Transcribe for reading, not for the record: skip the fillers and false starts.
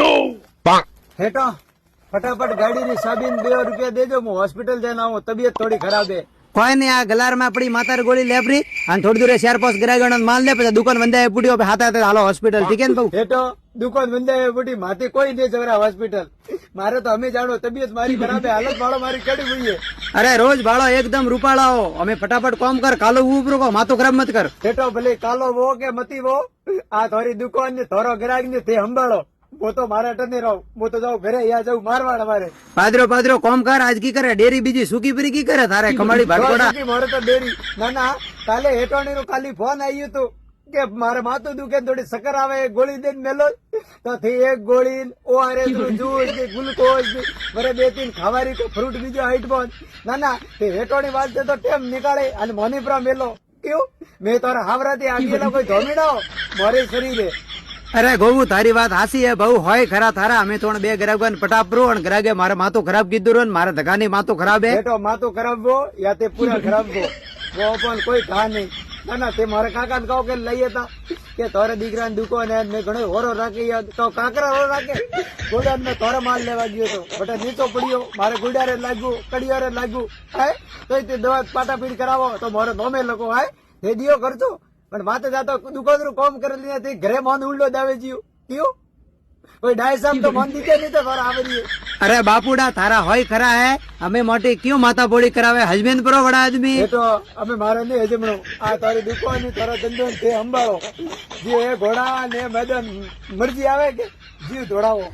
हेठो फटाफट गाड़ी नी चाबी ने 2 रुपया देजो, હું હોસ્પિટલ જઈને આવું, તબિયત થોડી ખરાબ હે। કોઈ નહીં, આ ગલાર માં પડી માતાર ગોળી લેપરી અને થોડી દૂરે 4-5 ગ્રાહકોનો માલ લે, પછી દુકાન બંધાય પૂડ્યો હાથે હાથે હાલો હોસ્પિટલ, ઠીક હે ને બહુ? हेठो दुकान બંધાય પૂડી માથી કોઈ નહીં જવરા હોસ્પિટલ, મારે તો અમે જાણો તબિયત મારી ખરાબ હે, હાલત ભાડો મારી કડી ગઈ હે। અરે રોજ ભાડો એકદમ રૂપાળાઓ, અમે ફટાફટ કામ કર, કાલો ઉભરો કો, માથું ખરાબ મત કર। हेठो भले कालो वो के मती वो, आ थारी दुकान ने थारो ग्राहक ने ते संभाळो, वो तो मारे अटने रहो, वो तो जाओ घरे, या जाऊ मारवाड़ हमारे। પાદરો પાદરો કોમ કર, આજ કી કરે ડેરી બીજી સૂકી પરી કી કરે તારે કમાડી ભાડકોડા? मारे तो डेरी ना ना, काले हेठोनी नु खाली फोन आयो तो કે મારે માથું દુખે, થોડી સકર આવે, ગોળી દે મેલો તો થી એક ગોળી ઓઆરએસ નું જ્યુસ કે ગ્લુકોઝ વરે 2-3 ખાવારી કો ફ્રૂટ બીજો હાઈટ બોન ના ના તે હેટોની વાત તો ટેમ નીકાળે અને મોની પ્રા મેલો ક્યું મેં તારા હાવરાથી આગેલા કોઈ ધોમીડાઓ મારે શરીરે। અરે ગોવું તારી વાત હાસી હે બહુ, હોય ખરા થારા, અમે તો બે ગ્રાહક પટાપરો અને ગ્રાહકે મારે માથું ખરાબ કીધું રો ને મારે ધગાની માથું ખરાબ હે। હેટો માથું ખરાબ ગો યા તે પૂરા ખરાબ ગો, वो પણ કોઈ ઘા નહીં ના ના, તે મારે કાકા ને કહો કે લઈએ તા કે તારે દીકરા ની દુકાન હે, મેં ઘણો હોરો રાખી તો કાકરા હોરો રાખે, ગોડાન ને તારે માલ લેવા ગયો તો બટા નીચો પડ્યો, મારે ગુડારે લાગ્યું, કડિયારે લાગ્યું, હે તો તે દવા પાટાપીડ કરાવો તો મારે નોમે લોકો હે તે દિયો કરતો, પણ માથે જાતો દુકાન નું કામ કરેલી નથી, ઘરે મોન ઉલ્લો દાવે જીવ કયો કોઈ ડાય સાહેબ તો મન દીકે નહીં તો તારા આવે રહીએ। અરે બાપુડા તારા હોય ખરા હે, અમે મોટી ક્યું માથા બોળી કરાવે, હસબેન્ડ પરો વડા આદમી એ તો અમે મારે નહીં હજમણો, આ તારી દુકાન ની તારા ધંધો તે સંભાળો, જે એ ઘોડા ને મેદાન મરજી આવે કે જીવ દોડાવો।